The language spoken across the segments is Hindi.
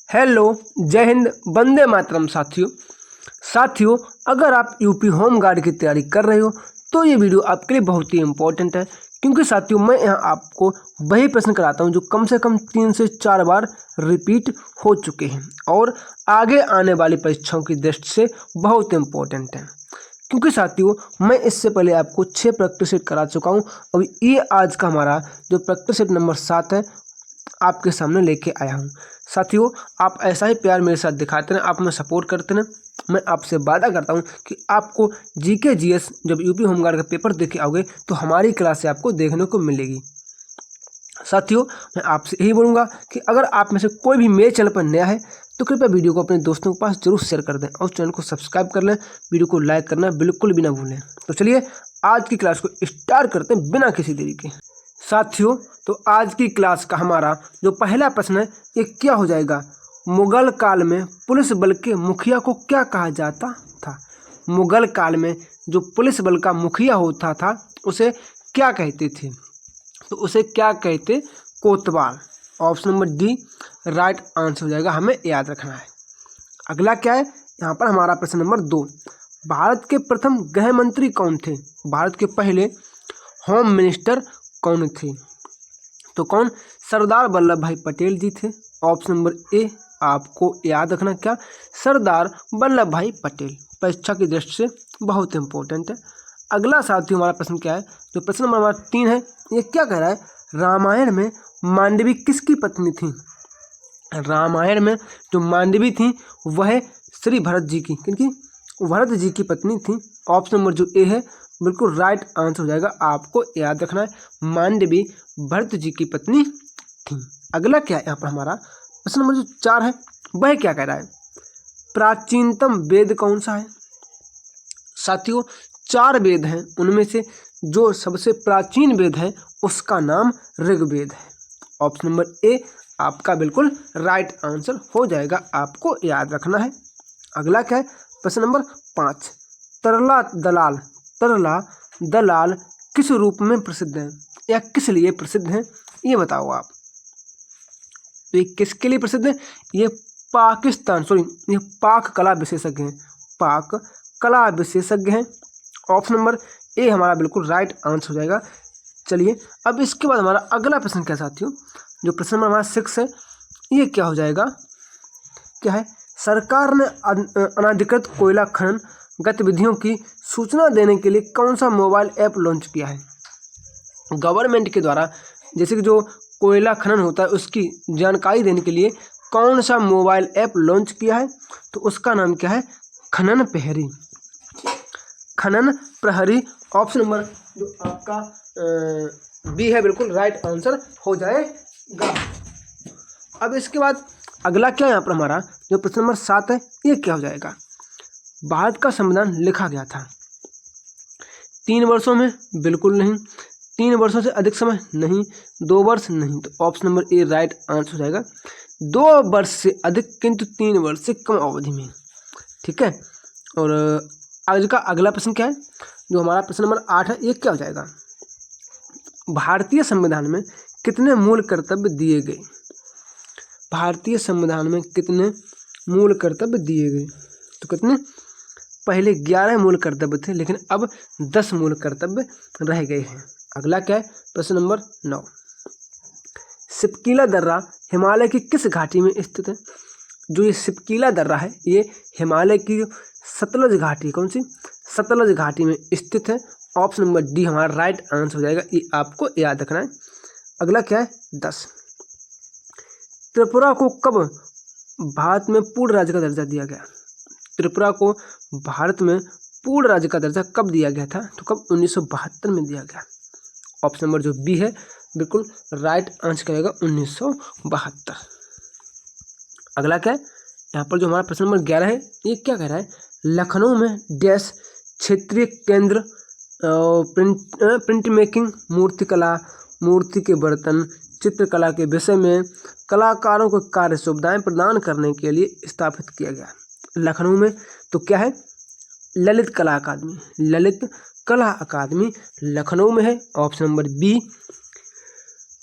हेलो, जय हिंद, वंदे मातरम। साथियों, अगर आप यूपी होम गार्ड की तैयारी कर रहे हो तो ये वीडियो आपके लिए बहुत ही इम्पोर्टेंट है, क्योंकि साथियों मैं यहाँ आपको वही प्रश्न कराता हूँ जो कम से कम 3 से 4 बार रिपीट हो चुके हैं और आगे आने वाली परीक्षाओं की दृष्टि से बहुत इम्पोर्टेंट है। क्योंकि साथियों मैं इससे पहले आपको 6 प्रैक्टिस सेट करा चुका हूँ। अब ये आज का हमारा जो प्रैक्टिस सेट नंबर 7 है आपके सामने लेके आया हूँ। साथियों, आप ऐसा ही प्यार मेरे साथ दिखाते हैं, आप हमें सपोर्ट करते हैं। मैं आपसे वादा करता हूँ कि आपको जीके जीएस जब यूपी होमगार्ड का पेपर देके आओगे तो हमारी क्लास से आपको देखने को मिलेगी। साथियों, मैं आपसे यही बोलूँगा कि अगर आप में से कोई भी मेरे चैनल पर नया है तो कृपया वीडियो को अपने दोस्तों के पास जरूर शेयर कर दें और चैनल को सब्सक्राइब कर लें। वीडियो को लाइक करना बिल्कुल भी ना भूलें। तो चलिए आज की क्लास को स्टार्ट करते हैं बिना किसी देरी के। साथियों, तो आज की क्लास का हमारा जो पहला प्रश्न है ये क्या हो जाएगा? मुगल काल में पुलिस बल के मुखिया को क्या कहा जाता था? मुगल काल में जो पुलिस बल का मुखिया होता था उसे क्या कहते थे? तो उसे क्या कहते? कोतवाल। Option number D right answer हो जाएगा, हमें याद रखना है। अगला क्या है यहाँ पर हमारा प्रश्न नंबर 2। भारत के प्रथम गृह मंत्री कौन थे? भारत के पहले होम मिनिस्टर कौन थे? तो कौन? सरदार वल्लभ भाई पटेल जी थे। ऑप्शन नंबर ए आपको याद रखना, क्या? सरदार वल्लभ भाई पटेल। परीक्षा की दृष्टि से बहुत इंपॉर्टेंट है। अगला साथियों हमारा प्रश्न क्या है? जो प्रश्न नंबर हमारा 3 है ये क्या कह रहा है? रामायण में मांडवी किसकी पत्नी थी? रामायण में जो मांडवी थी वह श्री भरत जी की, क्योंकि भरत जी की पत्नी थी। ऑप्शन नंबर जो ए है बिल्कुल राइट आंसर हो जाएगा, आपको याद रखना है मांडवी भरत जी की पत्नी थी। अगला क्या है यहाँ पर हमारा प्रश्न नंबर जो 4 है वह क्या कह रहा है? प्राचीनतम वेद कौन सा है? साथियों 4 वेद हैं, उनमें से जो सबसे प्राचीन वेद है उसका नाम ऋग्वेद है। ऑप्शन नंबर ए आपका बिल्कुल राइट आंसर हो जाएगा, आपको याद रखना है। अगला क्या है? प्रश्न नंबर 5। तरला दलाल किस रूप में प्रसिद्ध है या किस लिए प्रसिद्ध है? ये बताओ आप। तो ये किसके लिए प्रसिद्ध है? ये ये पाक कला विशेषज्ञ हैं। पाक कला विशेषज्ञ हैं। ऑप्शन नंबर ए हमारा बिल्कुल राइट आंसर हो जाएगा। चलिए अब इसके बाद हमारा अगला प्रश्न क्या साथियों? जो प्रश्न नंबर हमारा 6 है ये क्या हो जाएगा? क्या है? सरकार ने अनाधिकृत कोयला खनन गतिविधियों की सूचना देने के लिए कौन सा मोबाइल ऐप लॉन्च किया है? गवर्नमेंट के द्वारा जैसे कि जो कोयला खनन होता है उसकी जानकारी देने के लिए कौन सा मोबाइल ऐप लॉन्च किया है? तो उसका नाम क्या है? खनन प्रहरी। खनन प्रहरी। ऑप्शन नंबर जो आपका बी है बिल्कुल राइट आंसर हो जाएगा। अब इसके बाद अगला क्या यहाँ पर हमारा जो प्रश्न नंबर 7 है ये क्या हो जाएगा? भारत का संविधान लिखा गया था 3 वर्षों में? बिल्कुल नहीं। 3 वर्षों से अधिक समय? नहीं। 2 वर्ष? नहीं। तो option number A right answer हो जाएगा, 2 वर्ष से अधिक किंतु 3 वर्ष से कम अवधि में। ठीक है। और आज का अगला प्रश्न क्या है? जो हमारा प्रश्न नंबर 8 है ये क्या हो जाएगा? भारतीय संविधान में कितने मूल कर्तव्य दिए गए? भारतीय संविधान में कितने मूल कर्तव्य दिए गए? तो कितने? पहले 11 मूल कर्तव्य थे लेकिन अब 10 मूल कर्तव्य रह गए हैं। अगला क्या है? प्रश्न नंबर 9। सिपकीला दर्रा हिमालय की किस घाटी में स्थित है? जो ये सिपकीला दर्रा है ये हिमालय की सतलज घाटी, कौन सी? सतलज घाटी में स्थित है। ऑप्शन नंबर डी हमारा राइट आंसर हो जाएगा, ये आपको याद रखना है। अगला क्या है? 10। त्रिपुरा को कब भारत में पूर्ण राज्य का दर्जा दिया गया? त्रिपुरा को भारत में पूर्ण राज्य का दर्जा कब दिया गया था? तो कब? 1972 में दिया गया। ऑप्शन नंबर जो बी है बिल्कुल राइट आंसर करेगा 1972। अगला क्या है? यहाँ पर जो हमारा प्रश्न नंबर 11 है ये क्या कह रहा है? लखनऊ में डैश क्षेत्रीय केंद्र प्रिंट मेकिंग, मूर्तिकला, मूर्ति के बर्तन, चित्रकला के विषय में कलाकारों को कार्य सुविधाएं प्रदान करने के लिए स्थापित किया गया लखनऊ में। तो क्या है? ललित कला अकादमी। ललित कला अकादमी लखनऊ में है। ऑप्शन नंबर बी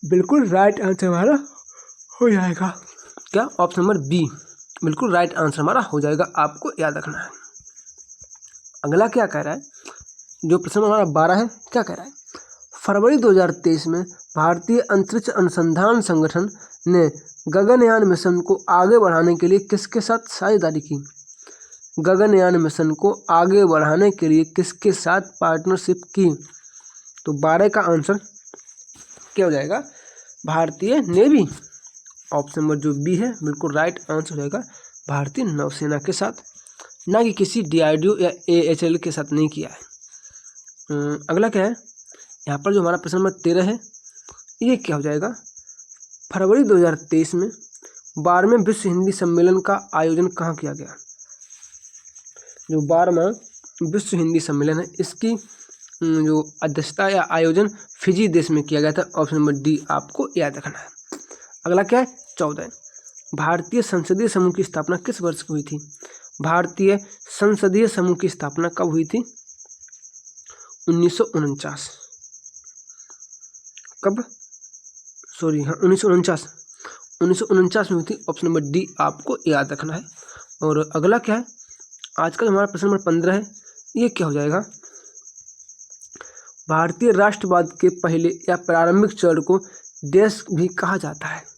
बिल्कुल राइट आंसर हमारा हो जाएगा। क्या ऑप्शन नंबर बी बिल्कुल राइट आंसर हमारा हो जाएगा, आपको याद रखना है। अगला क्या कह रहा है, जो प्रश्न हमारा 12 है, क्या कह रहा है, फरवरी 2023 में भारतीय अंतरिक्ष अनुसंधान संगठन ने गगनयान मिशन को आगे बढ़ाने के लिए किसके साथ साझेदारी की? गगनयान मिशन को आगे बढ़ाने के लिए किसके साथ पार्टनरशिप की? तो 12 का आंसर क्या हो जाएगा, भारतीय नेवी। ऑप्शन नंबर जो बी है बिल्कुल राइट आंसर हो जाएगा, भारतीय नौसेना के साथ, ना कि किसी DRDO या AHL के साथ नहीं किया है। अगला क्या है, यहाँ पर जो हमारा प्रश्न नंबर 13 है, ये क्या हो जाएगा, फरवरी 2023 में 12वें विश्व हिंदी सम्मेलन का आयोजन कहाँ किया गया? जो 12वां विश्व हिंदी सम्मेलन है, इसकी जो अध्यक्षता या आयोजन फिजी देश में किया गया था। ऑप्शन नंबर डी आपको याद रखना है। अगला क्या है, 14, भारतीय संसदीय समूह की स्थापना किस वर्ष को हुई थी? भारतीय संसदीय समूह की स्थापना कब हुई थी? 1949। कब? सॉरी, हाँ 1949 में हुई थी। ऑप्शन नंबर डी आपको याद रखना है। और अगला क्या है, आज का हमारा प्रश्न नंबर 15 है, ये क्या हो जाएगा, भारतीय राष्ट्रवाद के पहले या प्रारंभिक चरण को डैश भी कहा जाता है?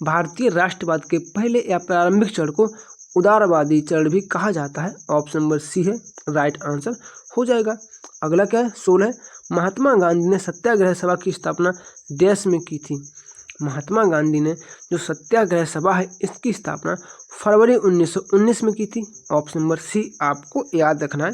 भारतीय राष्ट्रवाद के पहले या प्रारंभिक चरण को उदारवादी चरण भी कहा जाता है। ऑप्शन नंबर सी है राइट आंसर हो जाएगा। अगला क्या है, 16, महात्मा गांधी ने सत्याग्रह सभा की स्थापना डैश में की थी? महात्मा गांधी ने जो सत्याग्रह सभा है, इसकी स्थापना फरवरी 1919 में की थी। ऑप्शन नंबर सी आपको याद रखना है,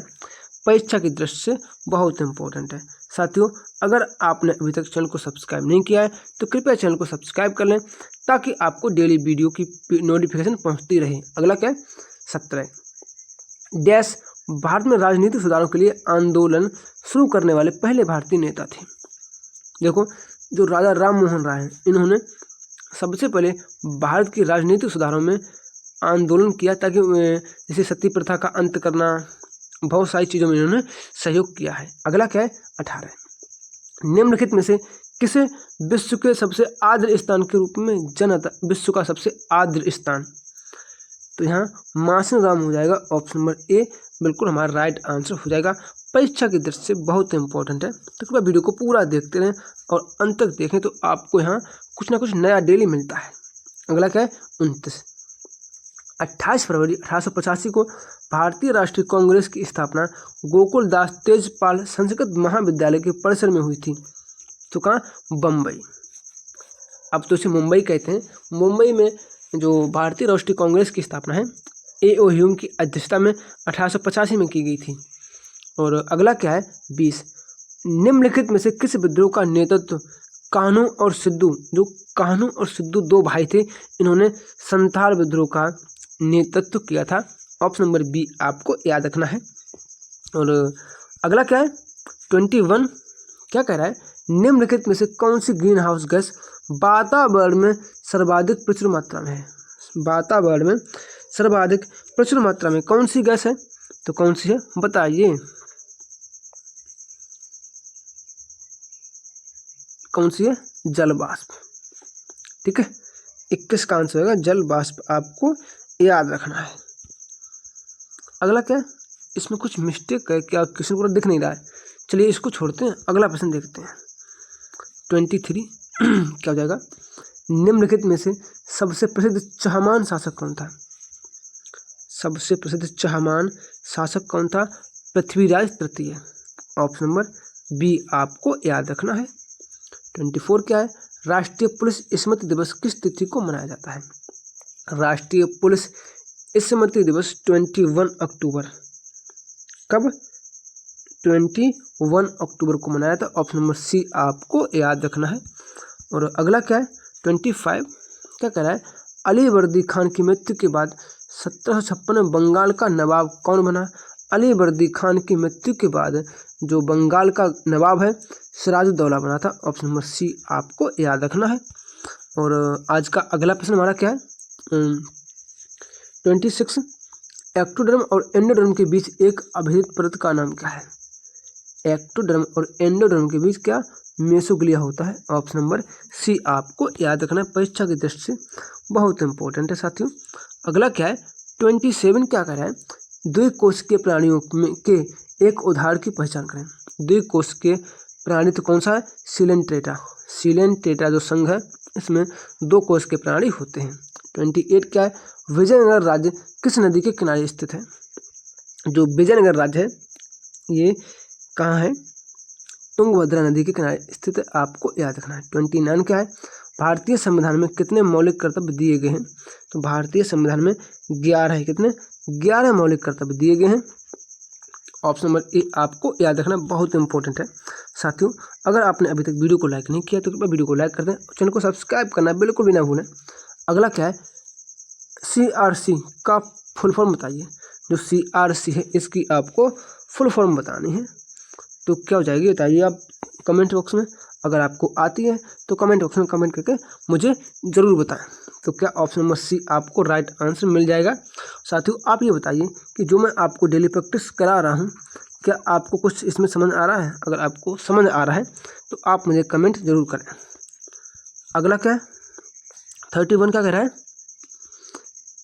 परीक्षा की दृष्टि से बहुत इंपॉर्टेंट है। साथियों, अगर आपने अभी तक चैनल को सब्सक्राइब नहीं किया है तो कृपया चैनल को सब्सक्राइब कर लें, ताकि आपको डेली वीडियो की नोटिफिकेशन पहुंचती रहे। अगला क्या है, 17, डैश भारत में राजनीतिक सुधारों के लिए आंदोलन शुरू करने वाले पहले भारतीय नेता थे? देखो, जो राजा राम मोहन राय हैं, इन्होंने सबसे पहले भारत की राजनीतिक सुधारों में आंदोलन किया, ताकि जैसे सती प्रथा का अंत करना, बहुत सारी चीज़ों में इन्होंने सहयोग किया है। अगला क्या है, 18, निम्नलिखित में से किसे विश्व के सबसे आर्द्र स्थान के रूप में जाना था? विश्व का सबसे आर्द्र स्थान, तो यहाँ मासिनराम हो जाएगा। ऑप्शन नंबर ए बिल्कुल हमारा राइट आंसर हो जाएगा। परीक्षा की दृष्टि से बहुत इंपॉर्टेंट है, तो कृपया वीडियो को पूरा देखते रहें और अंत तक देखें, तो आपको यहाँ कुछ ना कुछ नया डेली मिलता है। अगला क्या है, 29, 28 फरवरी 1885 को भारतीय राष्ट्रीय कांग्रेस की स्थापना गोकुलदास तेजपाल संस्कृत महाविद्यालय के परिसर में हुई थी? तो कहाँ, बम्बई। अब तो इसे मुंबई कहते हैं। मुंबई में जो भारतीय राष्ट्रीय कांग्रेस की स्थापना है, A.O. ह्यूम की अध्यक्षता में 1885 में की गई थी। और अगला क्या है, 20, निम्नलिखित में से किस विद्रोह का नेतृत्व कान्हू और सिद्धू, जो कान्हू और सिद्धू दो भाई थे, इन्होंने संथाल विद्रोह का नेतृत्व किया था? ऑप्शन नंबर बी आपको याद रखना है। और अगला क्या है, 21, क्या कह रहा है, निम्नलिखित में से कौन सी ग्रीन हाउस गैस वातावरण में सर्वाधिक प्रचुर मात्रा में है? वातावरण में सर्वाधिक प्रचुर मात्रा में कौन सी गैस है? तो कौन सी है, बताइए कौन सी है? जल वाष्प। ठीक है, 21 का आंसर होगा जल वाष्प, आपको याद रखना है। अगला क्या है, इसमें कुछ मिस्टेक है क्या, किसी को दिख नहीं रहा है, चलिए इसको छोड़ते हैं, अगला प्रश्न देखते हैं। 23 क्या हो जाएगा, निम्नलिखित में से सबसे प्रसिद्ध चहमान शासक कौन था? सबसे प्रसिद्ध चहमान शासक कौन था? पृथ्वीराज तृतीय। ऑप्शन नंबर बी आपको याद रखना है। 24 क्या है, राष्ट्रीय पुलिस स्मृति दिवस किस तिथि को मनाया जाता है? राष्ट्रीय पुलिस स्मृति दिवस 21 अक्टूबर। कब? 21 अक्टूबर को मनाया था। ऑप्शन नंबर सी आपको याद रखना है। और अगला क्या है, 25 क्या कह रहा है, अली वर्दी खान की मृत्यु के बाद 1756 में बंगाल का नवाब कौन बना? अली वर्दी खान की मृत्यु के बाद जो बंगाल का नवाब है, सिराजुद्दौला बना था। ऑप्शन नंबर सी आपको याद रखना है। और आज का अगला प्रश्न हमारा क्या है, 26 एक्टोडर्म और एंडोडर्म के बीच एक अभिहित परत का नाम क्या है? एक्टोडर्म और एंडोडर्म के बीच क्या मेसोग्लिया होता है। ऑप्शन नंबर सी आपको याद रखना है, परीक्षा की दृष्टि से बहुत इंपॉर्टेंट है साथियों। अगला क्या है 27 क्या कर रहा है, द्विकोशिकीय प्राणियों में के एक उदाहरण की पहचान करें। द्विकोशिकीय प्राणी तो कौन सा है, सिलेंट्रेटा। सिलेंट्रेटा जो संघ है इसमें 2 कोश के प्राणी होते हैं। 28 क्या है, विजयनगर राज्य किस नदी के किनारे स्थित है। जो विजयनगर राज्य है ये कहाँ है, तुंगभद्रा नदी के किनारे स्थित है, आपको याद रखना है। 29 क्या है, भारतीय संविधान में कितने मौलिक कर्तव्य दिए गए हैं। तो भारतीय संविधान में 11 है, कितने 11 मौलिक कर्तव्य दिए गए हैं। ऑप्शन नंबर ए आपको याद रखना बहुत इंपॉर्टेंट है साथियों। अगर आपने अभी तक वीडियो को लाइक नहीं किया तो कृपया वीडियो को लाइक कर दें, चैनल को सब्सक्राइब करना बिल्कुल भी ना भूलें। अगला क्या है, CRC का फुल फॉर्म बताइए। जो CRC है इसकी आपको फुल फॉर्म बतानी है, तो क्या हो जाएगी बताइए आप कमेंट बॉक्स में। अगर आपको आती है तो कमेंट बॉक्स में कमेंट करके मुझे ज़रूर बताएं। तो क्या ऑप्शन नंबर सी आपको राइट आंसर मिल जाएगा। साथियों आप ये बताइए कि जो मैं आपको डेली प्रैक्टिस करा रहा हूँ क्या आपको कुछ इसमें समझ आ रहा है। अगर आपको समझ आ रहा है तो आप मुझे कमेंट जरूर करें। अगला क्या है 31 क्या कह रहा है,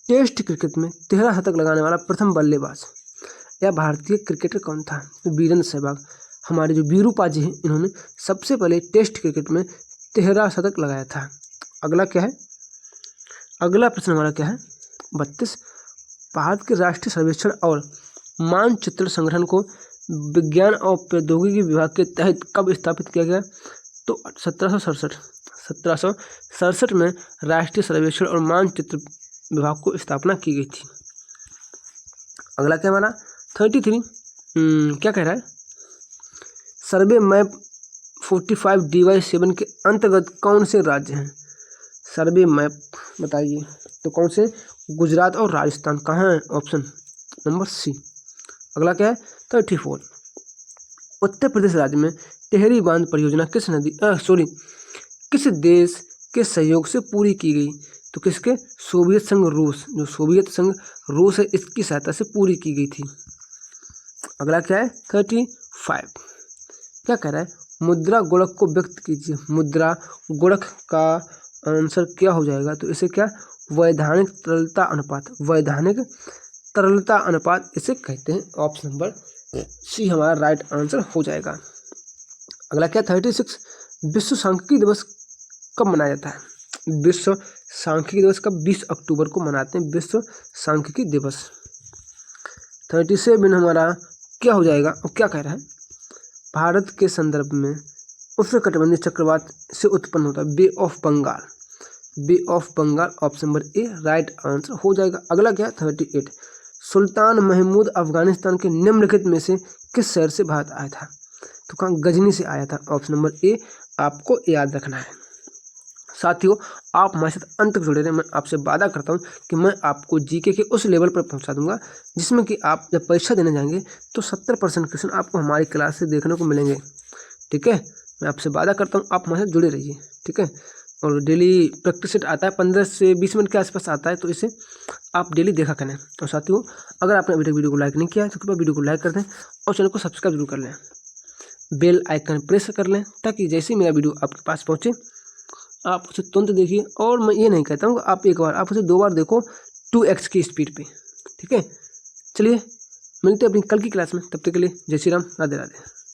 टेस्ट क्रिकेट में 13 शतक लगाने वाला प्रथम बल्लेबाज या भारतीय क्रिकेटर कौन था। तो वीरेंद्र सहवाग, हमारे जो वीरूपा जी हैं इन्होंने सबसे पहले टेस्ट क्रिकेट में 13 शतक लगाया था। अगला क्या है, अगला प्रश्न हमारा क्या है 32, भारत के राष्ट्रीय सर्वेक्षण और मानचित्र संगठन को विज्ञान और प्रौद्योगिकी विभाग के तहत कब स्थापित किया गया। तो 1767 में राष्ट्रीय सर्वेक्षण और मानचित्र विभाग को स्थापना की गई थी। अगला क्या हमारा 33 क्या कह रहा है, सर्वे मैप 45DY7 के अंतर्गत कौन से राज्य हैं। सर्वे मैप बताइए तो कौन से, गुजरात और राजस्थान कहाँ है, ऑप्शन नंबर सी। अगला क्या है 34, उत्तर प्रदेश राज्य में टिहरी बांध परियोजना किस किस देश के सहयोग से पूरी की गई। तो किसके, सोवियत संघ रूस, जो सोवियत संघ रूस है इसकी सहायता से पूरी की गई थी। अगला क्या है 35, क्या कह रहा है, मुद्रा गुणक को व्यक्त कीजिए। मुद्रा गुणक का आंसर क्या हो जाएगा, तो इसे क्या, वैधानिक तरलता अनुपात, वैधानिक तरलता अनुपात इसे कहते हैं। ऑप्शन नंबर सी हमारा राइट आंसर हो जाएगा। अगला क्या 36, विश्व सांख्यिकी दिवस कब मनाया जाता है। विश्व सांख्यिकी दिवस कब, 20 अक्टूबर को मनाते हैं विश्व सांख्यिकी दिवस। 37 हमारा क्या हो जाएगा और क्या कह रहा है, भारत के संदर्भ में उष्णकटिबंधीय चक्रवात से उत्पन्न होता है bay of Bengal, bay of Bengal, option number A right answer हो जाएगा। अगला क्या 38, सुल्तान महमूद अफगानिस्तान के निम्नलिखित में से किस शहर से भारत आया था। तो कहाँ, गजनी से आया था। ऑप्शन नंबर ए आपको याद रखना है। साथियों आप हमारे साथ अंत तक जुड़े रहे, मैं आपसे वादा करता हूं कि मैं आपको जीके के उस लेवल पर पहुंचा दूंगा जिसमें कि आप जब परीक्षा देने जाएंगे तो 70% क्वेश्चन आपको हमारी क्लास से देखने को मिलेंगे। ठीक है, मैं आपसे वादा करता हूं आप हमारे साथ जुड़े रहिए। ठीक है, और डेली प्रैक्टिस सेट आता है 15 से 20 मिनट के आसपास आता है, तो इसे आप डेली देखा करें। और साथियों अगर आपने अभी तक वीडियो को लाइक नहीं किया है तो कृपया वीडियो को लाइक कर दें और चैनल को सब्सक्राइब जरूर कर लें, बेल आइकन प्रेस कर लें ताकि जैसे ही मेरा वीडियो आपके पास पहुँचे आप उसे तुरंत देखिए। और मैं ये नहीं कहता हूँ आप एक बार, आप उसे 2 बार देखो 2x की स्पीड पे। ठीक है, चलिए मिलते हैं अपनी कल की क्लास में, तब तक के लिए जय श्री राम, राधे राधे।